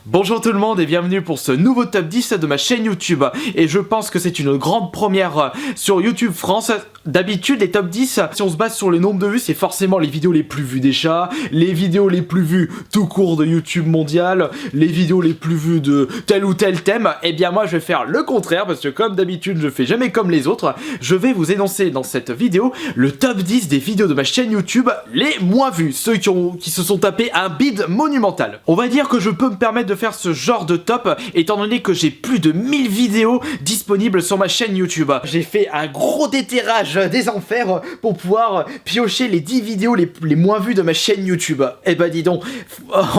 Bonjour tout le monde et bienvenue pour ce nouveau top 10 de ma chaîne YouTube. Et je pense que c'est une grande première sur YouTube France. D'habitude les top 10, si on se base sur le nombre de vues, c'est forcément les vidéos les plus vues des chats, les vidéos les plus vues tout court de YouTube mondial, les vidéos les plus vues de tel ou tel thème. Et bien moi je vais faire le contraire parce que comme d'habitude je fais jamais comme les autres. Je vais vous énoncer dans cette vidéo le top 10 des vidéos de ma chaîne YouTube les moins vues, ceux qui se sont tapés un bid monumental. On va dire que je peux me permettre de faire ce genre de top étant donné que j'ai plus de 1000 vidéos disponibles sur ma chaîne YouTube. J'ai fait un gros déterrage des enfers pour pouvoir piocher les 10 vidéos les moins vues de ma chaîne YouTube. Et bah dis donc,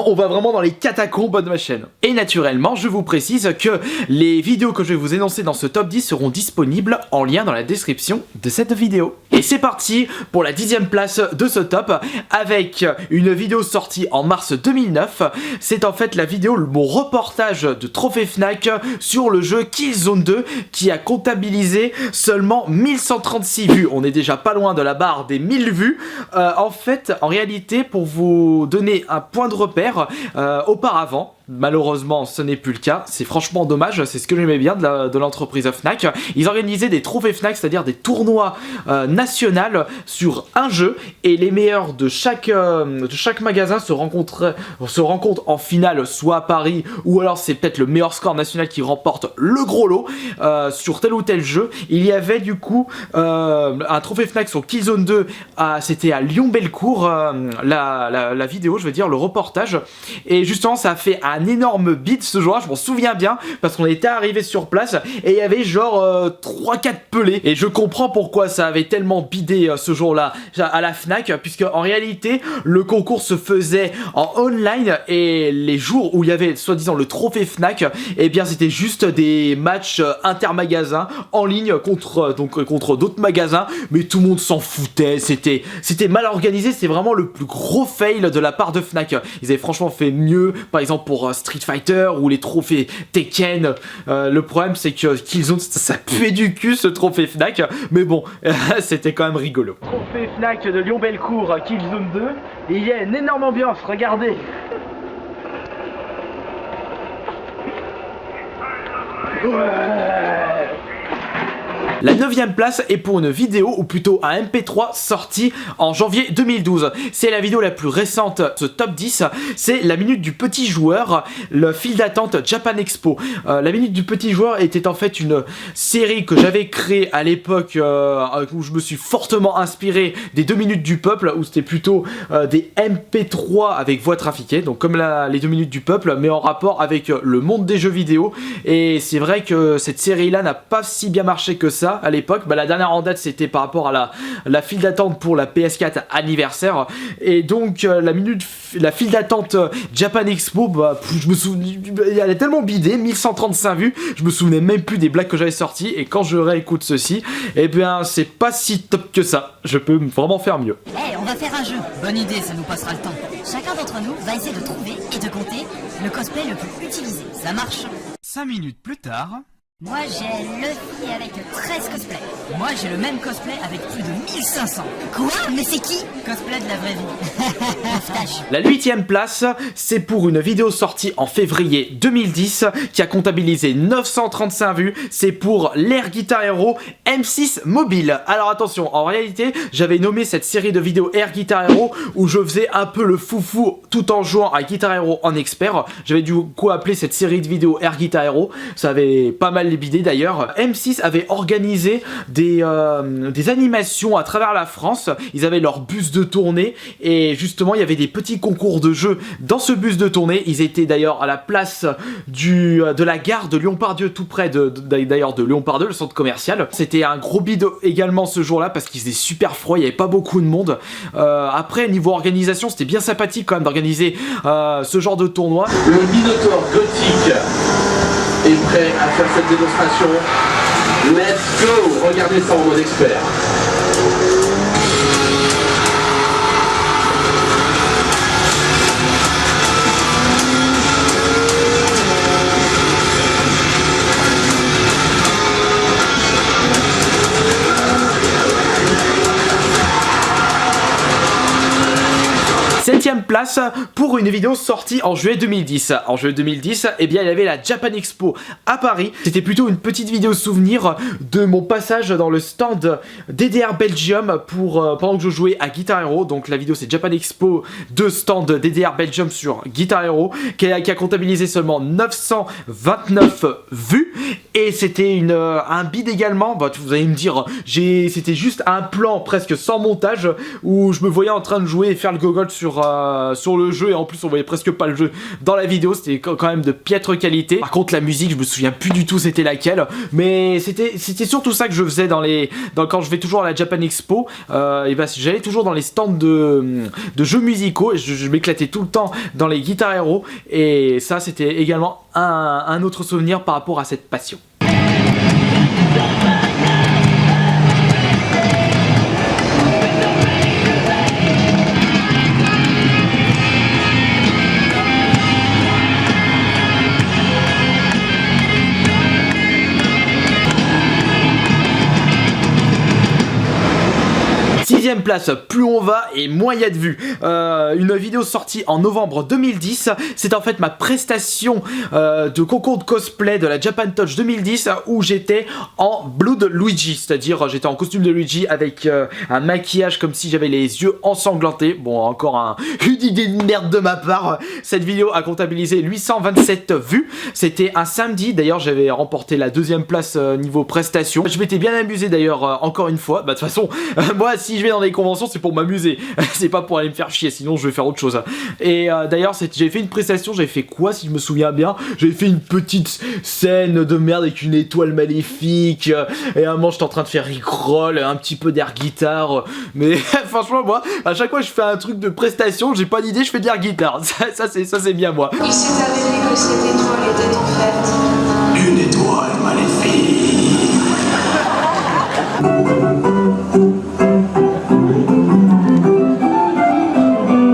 on va vraiment dans les catacombes de ma chaîne. Et naturellement, je vous précise que les vidéos que je vais vous énoncer dans ce top 10 seront disponibles en lien dans la description de cette vidéo. Et c'est parti pour la 10e place de ce top avec une vidéo sortie en mars 2009. C'est en fait la vidéo, mon reportage de Trophée Fnac sur le jeu Killzone 2 qui a comptabilisé seulement 1136 vues. On est déjà pas loin de la barre des 1000 vues. En fait, en réalité, pour vous donner un point de repère, auparavant, malheureusement ce n'est plus le cas, c'est franchement dommage, c'est ce que j'aimais bien de l'entreprise Fnac. Ils organisaient des trophées Fnac, c'est-à-dire des tournois nationaux sur un jeu et les meilleurs de chaque magasin se rencontrent en finale, soit à Paris ou alors c'est peut-être le meilleur score national qui remporte le gros lot sur tel ou tel jeu. Il y avait du coup un trophée Fnac sur Killzone 2, c'était à Lyon-Bellecour, la vidéo, je veux dire le reportage, et justement ça a fait un énorme bid ce jour-là, je m'en souviens bien parce qu'on était arrivé sur place et il y avait genre 3-4 pelés et je comprends pourquoi ça avait tellement bidé ce jour-là à la Fnac, puisque en réalité le concours se faisait en online et les jours où il y avait soi-disant le trophée Fnac, et bien c'était juste des matchs intermagasins en ligne contre d'autres magasins, mais tout le monde s'en foutait, c'était mal organisé, c'est vraiment le plus gros fail de la part de Fnac. Ils avaient franchement fait mieux, par exemple pour Street Fighter ou les trophées Tekken. Le problème c'est que Killzone, ça puait du cul ce trophée Fnac, mais bon, c'était quand même rigolo. Trophée Fnac de Lyon-Bellecour, Killzone 2, et il y a une énorme ambiance, regardez. Ouais. La 9e place est pour une vidéo, ou plutôt un MP3 sorti en janvier 2012. C'est la vidéo la plus récente de ce top 10, c'est la minute du petit joueur, le file d'attente Japan Expo. La minute du petit joueur était en fait une série que j'avais créée à l'époque où je me suis fortement inspiré des 2 minutes du peuple, où c'était plutôt des MP3 avec voix trafiquée, donc comme les 2 minutes du peuple, mais en rapport avec le monde des jeux vidéo. Et c'est vrai que cette série-là n'a pas si bien marché que ça à l'époque. La dernière en date c'était par rapport à la file d'attente pour la PS4 anniversaire, et donc la file d'attente Japan Expo, je me souviens, elle est tellement bidée, 1135 vues, je me souvenais même plus des blagues que j'avais sorties, et quand je réécoute ceci, et bien c'est pas si top que ça, je peux vraiment faire mieux. Hey, on va faire un jeu, bonne idée, ça nous passera le temps. Chacun d'entre nous va essayer de trouver et de compter le cosplay le plus utilisé, ça marche? 5 minutes plus tard... Moi j'ai Luffy avec 13 cosplays. Moi j'ai le même cosplay avec plus de 1500. Quoi? Mais c'est qui? Cosplay de la vraie vie. La 8e place, c'est pour une vidéo sortie en février 2010 qui a comptabilisé 935 vues. C'est pour l'Air Guitar Hero M6 Mobile. Alors attention, en réalité, j'avais nommé cette série de vidéos Air Guitar Hero où je faisais un peu le foufou tout en jouant à Guitar Hero en expert. J'avais du coup appelé cette série de vidéos Air Guitar Hero. Ça avait pas mal bidé d'ailleurs. M6 avait organisé des animations à travers la France. Ils avaient leur bus de tournée et justement il y avait des petits concours de jeux dans ce bus de tournée. Ils étaient d'ailleurs à la place de la gare de Lyon-Part-Dieu, tout près d'ailleurs de Lyon-Part-Dieu, le centre commercial. C'était un gros bid également ce jour-là parce qu'il faisait super froid, il n'y avait pas beaucoup de monde. Après niveau organisation, c'était bien sympathique quand même d'organiser ce genre de tournoi. Le Minotaur gothique est prêt à faire cette démonstration. Let's go! Regardez ça en mode expert. 4ème place pour une vidéo sortie en juillet 2010. En juillet 2010, eh bien il y avait la Japan Expo à Paris. C'était plutôt une petite vidéo souvenir de mon passage dans le stand DDR Belgium pendant que je jouais à Guitar Hero. Donc la vidéo c'est Japan Expo de stand DDR Belgium sur Guitar Hero qui a comptabilisé seulement 929 vues. Et c'était un bid également. Bah, vous allez me dire, c'était juste un plan presque sans montage où je me voyais en train de jouer et faire le gogol sur le jeu, et en plus on voyait presque pas le jeu dans la vidéo. C'était quand même de piètre qualité. Par contre la musique je me souviens plus du tout c'était laquelle, mais c'était surtout ça que je faisais quand je vais toujours à la Japan Expo. Et bah, j'allais toujours dans les stands de jeux musicaux et je m'éclatais tout le temps dans les Guitar Hero, et ça c'était également un autre souvenir par rapport à cette passion. Sixième place, plus on va et moins il y a de vues. Une vidéo sortie en novembre 2010. C'est en fait ma prestation de concours de cosplay de la Japan Touch 2010 où j'étais en Blood Luigi, c'est-à-dire j'étais en costume de Luigi avec un maquillage comme si j'avais les yeux ensanglantés. Bon, encore une idée de merde de ma part. Cette vidéo a comptabilisé 827 vues. C'était un samedi, d'ailleurs j'avais remporté la 2ème place niveau prestation. Je m'étais bien amusé d'ailleurs encore une fois. Bah de toute façon, moi si je vais dans des conventions c'est pour m'amuser, c'est pas pour aller me faire chier, sinon je vais faire autre chose. Et d'ailleurs j'avais fait une prestation, j'avais fait quoi si je me souviens bien, j'avais fait une petite scène de merde avec une étoile maléfique, et à un moment j'étais en train de faire rickroll, un petit peu d'air guitare, mais franchement moi à chaque fois je fais un truc de prestation, j'ai pas d'idée, je fais de l'air guitare, ça c'est bien moi. Il s'est avéré que cette étoile était en fait une étoile maléfique.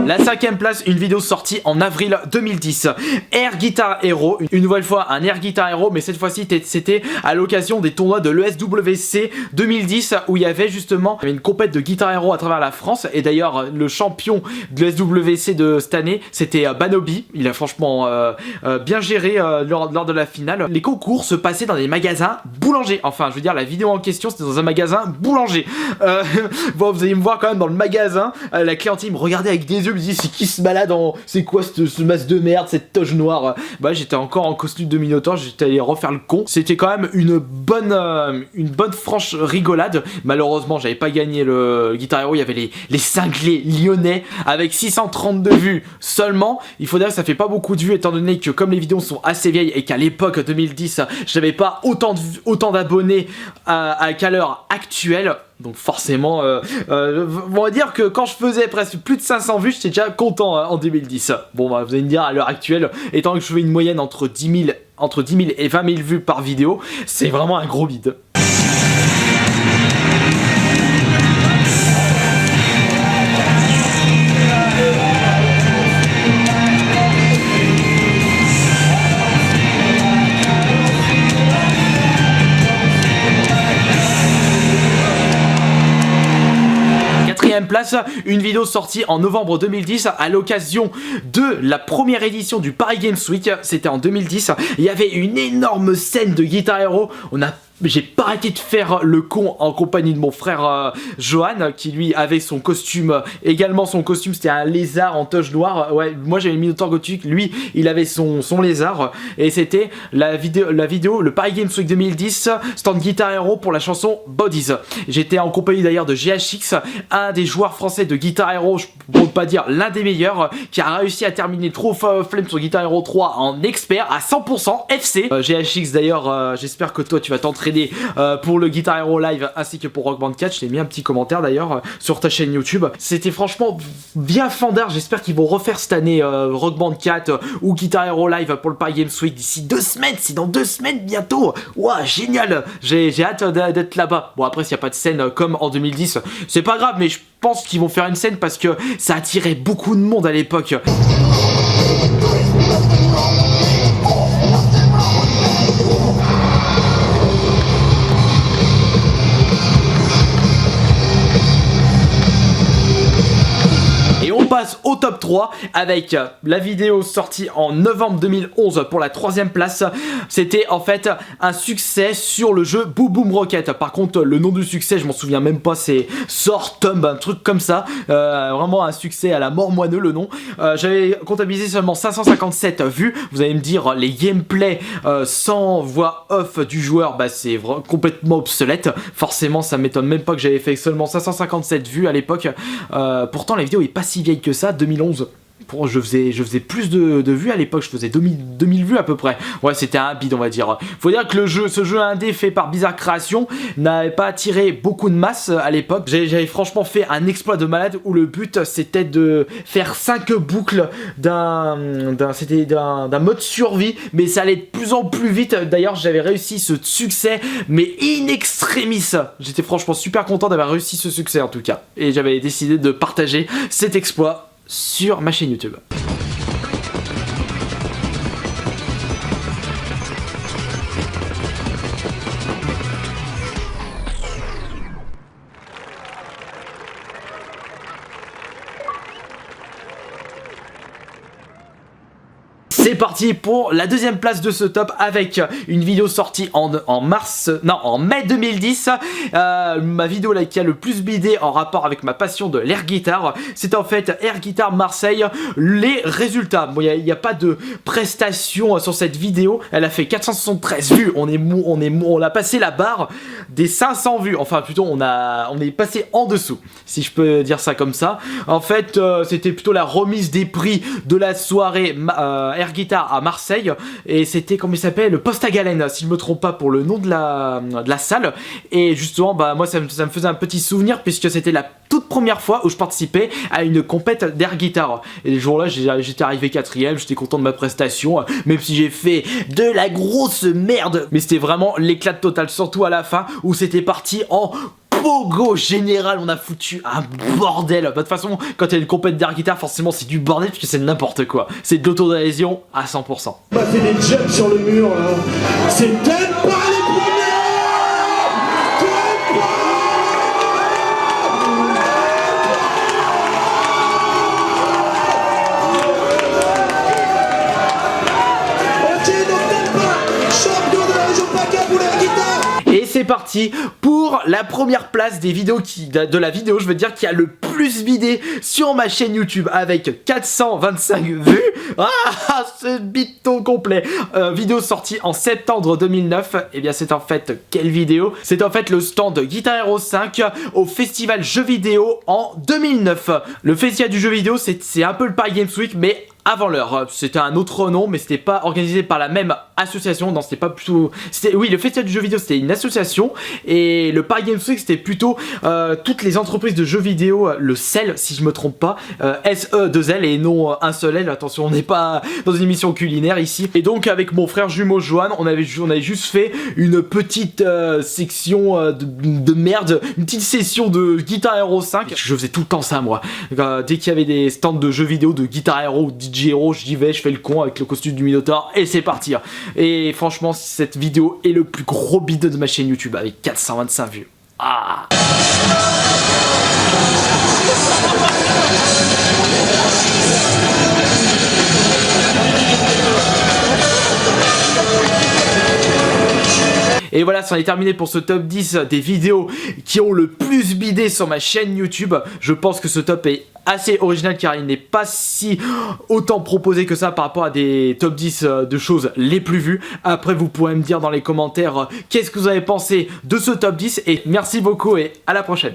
La 5ème place, une vidéo sortie en avril 2010. Air Guitar Hero, une nouvelle fois un Air Guitar Hero, mais cette fois-ci c'était à l'occasion des tournois de l'ESWC 2010 où il y avait justement une compète de Guitar Hero à travers la France, et d'ailleurs le champion de l'ESWC de cette année c'était Banobi. Il a franchement bien géré lors de la finale. Les concours se passaient dans des magasins boulangers, enfin je veux dire la vidéo en question c'était dans un magasin boulanger. Bon, vous allez me voir quand même dans le magasin, la clientèle me regardait avec des yeux, me disait c'est qui se balade c'est quoi ce masque de merde, cette toge noire. Bah j'étais encore en costume de Minotaur, j'étais allé refaire le con. C'était quand même une bonne franche rigolade. Malheureusement j'avais pas gagné le Guitar Hero, il y avait les cinglés lyonnais avec 632 vues seulement. Il faut dire que ça fait pas beaucoup de vues étant donné que comme les vidéos sont assez vieilles et qu'à l'époque 2010 j'avais pas autant d'abonnés qu'à l'heure actuelle. Donc forcément, on va dire que quand je faisais presque plus de 500 vues, j'étais déjà content en 2010. Bon, bah, vous allez me dire, à l'heure actuelle, étant que je fais une moyenne entre 10 000 et 20 000 vues par vidéo, c'est vraiment un gros bide. Place, une vidéo sortie en novembre 2010 à l'occasion de la première édition du Paris Games Week. C'était en 2010. Il y avait une énorme scène de Guitar Hero. J'ai pas arrêté de faire le con en compagnie de mon frère Johan qui lui avait son costume, également son costume c'était un lézard en toge noire. Ouais, moi j'avais le Minotaur gothique, lui il avait son lézard, et c'était la vidéo le Paris Games Week 2010 stand Guitar Hero pour la chanson Bodies. J'étais en compagnie d'ailleurs de GHX, un des joueurs français de Guitar Hero, pour ne pas dire l'un des meilleurs, qui a réussi à terminer True of Flame sur Guitar Hero 3 en expert à 100% FC. GHX d'ailleurs, j'espère que toi tu vas t'entraîner pour le Guitar Hero Live ainsi que pour Rock Band 4. Je t'ai mis un petit commentaire d'ailleurs sur ta chaîne YouTube. C'était franchement bien fandard. J'espère qu'ils vont refaire cette année Rock Band 4 ou Guitar Hero Live pour le Paris Games Week d'ici 2 semaines. C'est dans 2 semaines bientôt. Ouah, génial. J'ai hâte d'être là-bas. Bon, après s'il n'y a pas de scène comme en 2010, c'est pas grave, mais je pense qu'ils vont faire une scène parce que ça attirait beaucoup de monde à l'époque. passe au top 3 avec la vidéo sortie en novembre 2011 pour la 3ème place. C'était en fait un succès sur le jeu Boom Boom Rocket. Par contre le nom du succès je m'en souviens même pas, c'est Sort Tomb, un truc comme ça. Vraiment un succès à la mort moineux le nom. J'avais comptabilisé seulement 557 vues. Vous allez me dire les gameplays sans voix off du joueur, bah c'est complètement obsolète. Forcément ça m'étonne même pas que j'avais fait seulement 557 vues à l'époque. Pourtant la vidéo est pas si vieille que ça, 2011. Je faisais plus de vues à l'époque, je faisais 2000 vues à peu près. Ouais, c'était un bide on va dire. Faut dire que ce jeu indé fait par Bizarre Creations n'avait pas attiré beaucoup de masse à l'époque. J'avais franchement fait un exploit de malade où le but c'était de faire 5 boucles d'un mode survie, mais ça allait de plus en plus vite. D'ailleurs j'avais réussi ce succès, mais in extremis. J'étais franchement super content d'avoir réussi ce succès en tout cas. Et j'avais décidé de partager cet exploit sur ma chaîne YouTube. C'est parti pour la 2ème place de ce top avec une vidéo sortie en mai 2010. Ma vidéo là qui a le plus bidé en rapport avec ma passion de l'air guitare, c'est en fait Air Guitar Marseille. Les résultats, bon il n'y a pas de prestation sur cette vidéo, elle a fait 473 vues, on a passé la barre des 500 vues, enfin plutôt on est passé en dessous, si je peux dire ça comme ça. En fait c'était plutôt la remise des prix de la soirée Air Guitar à Marseille, et c'était, comment il s'appelle, le Poste à Galène si je me trompe pas pour le nom de la salle. Et justement bah moi ça me faisait un petit souvenir puisque c'était la toute première fois où je participais à une compète d'air guitare, et le jour là j'étais arrivé 4ème, j'étais content de ma prestation même si j'ai fait de la grosse merde, mais c'était vraiment l'éclat total, surtout à la fin où c'était parti en pogo général. On a foutu un bordel. De toute façon quand il y a une compète d'air guitare forcément c'est du bordel puisque c'est n'importe quoi, c'est de l'autodérision à 100%. On a fait des jumps sur le mur là. C'est peut-être pas les premiers. Et c'est parti pour la première place des vidéos de la vidéo, je veux dire, qui a le plus vidé sur ma chaîne YouTube avec 425 vues. Ah, ce biton complet. Vidéo sortie en septembre 2009. Et bien c'est en fait quelle vidéo? C'est en fait le stand Guitar Hero 5 au festival jeux vidéo en 2009. Le festival du jeu vidéo c'est un peu le Paris Games Week mais avant l'heure. C'était un autre nom mais c'était pas organisé par la même association. Non, c'était pas plutôt... Oui, le festival du jeu vidéo c'était une association, et le Paris Games Week c'était plutôt toutes les entreprises de jeux vidéo, le SEL si je me trompe pas, SE2L et non un seul L, attention on n'est pas dans une émission culinaire ici. Et donc avec mon frère jumeau Johan on avait juste fait une petite section de merde, une petite session de Guitar Hero 5. Je faisais tout le temps ça moi, dès qu'il y avait des stands de jeux vidéo de Guitar Hero ou DJ Hero, j'y vais, je fais le con avec le costume du Minotaur et c'est parti. Et franchement cette vidéo est le plus gros bide de ma chaîne YouTube avec 425 vues. Ah. Et voilà, c'en est terminé pour ce top 10 des vidéos qui ont le plus bidé sur ma chaîne YouTube. Je pense que ce top est assez original car il n'est pas si autant proposé que ça par rapport à des top 10 de choses les plus vues. Après vous pourrez me dire dans les commentaires qu'est-ce que vous avez pensé de ce top 10, et merci beaucoup et à la prochaine.